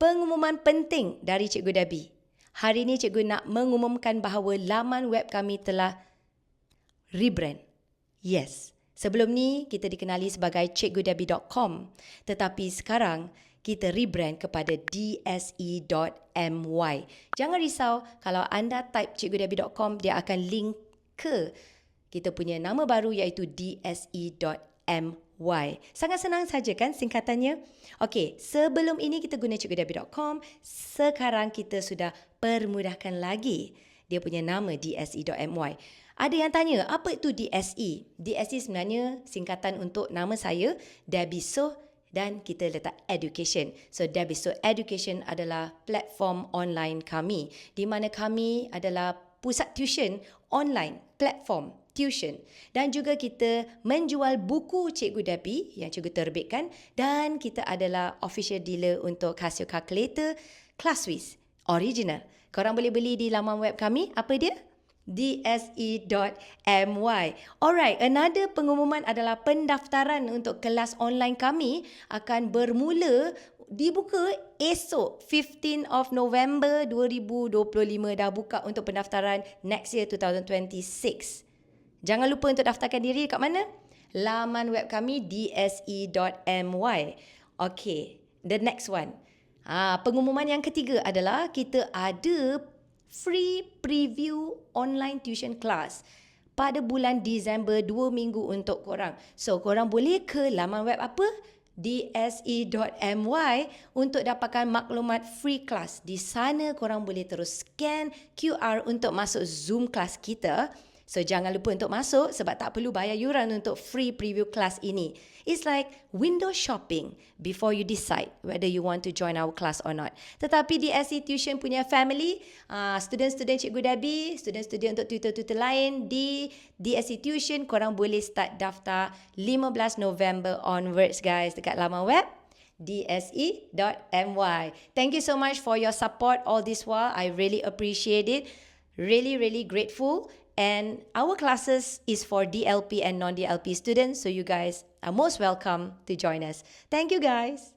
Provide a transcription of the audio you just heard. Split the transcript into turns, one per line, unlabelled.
Pengumuman penting dari Cikgu Debbie. Hari ini Cikgu nak mengumumkan bahawa laman web kami telah rebrand. Yes, sebelum ni kita dikenali sebagai cikgudebbie.com, tetapi sekarang kita rebrand kepada dse.my. Jangan risau, kalau anda type cikgudebbie.com, dia akan link ke kita punya nama baru iaitu dse.my. Sangat senang saja kan singkatannya? Okey, sebelum ini kita guna cikgudebbie.com, sekarang kita sudah permudahkan lagi. Dia punya nama dse.my. Ada yang tanya, apa itu DSE? DSE sebenarnya singkatan untuk nama saya, Debbie Soh, dan kita letak education. So Debbie Soh Education adalah platform online kami, di mana kami adalah pusat tuition online, platform tuition. Dan juga kita menjual buku Cikgu Debbie yang cikgu terbitkan, dan kita adalah official dealer untuk Casio Calculator Classwiz original. Korang boleh beli di laman web kami. Apa dia? dse.my. Alright, another pengumuman adalah pendaftaran untuk kelas online kami akan bermula dibuka esok 15 of November 2025. Dah buka untuk pendaftaran next year 2026. Jangan lupa untuk daftarkan diri kat mana? Laman web kami dse.my. Okay, the next one. Pengumuman yang ketiga adalah kita ada free preview online tuition class pada bulan Disember 2 minggu untuk korang. So, korang boleh ke laman web apa? dse.my untuk dapatkan maklumat free class. Di sana korang boleh terus scan QR untuk masuk Zoom kelas kita. So, jangan lupa untuk masuk sebab tak perlu bayar yuran untuk free preview class ini. It's like window shopping before you decide whether you want to join our class or not. Tetapi di SE Tuition punya family, student-student Cikgu Debbie, student-student untuk tutor-tutor lain di SE Tuition, korang boleh start daftar 15 November onwards guys dekat laman web dse.my. Thank you so much for your support all this while. I really appreciate it. Really, really grateful. And our classes is for DLP and non-DLP students, so you guys are most welcome to join us. Thank you guys.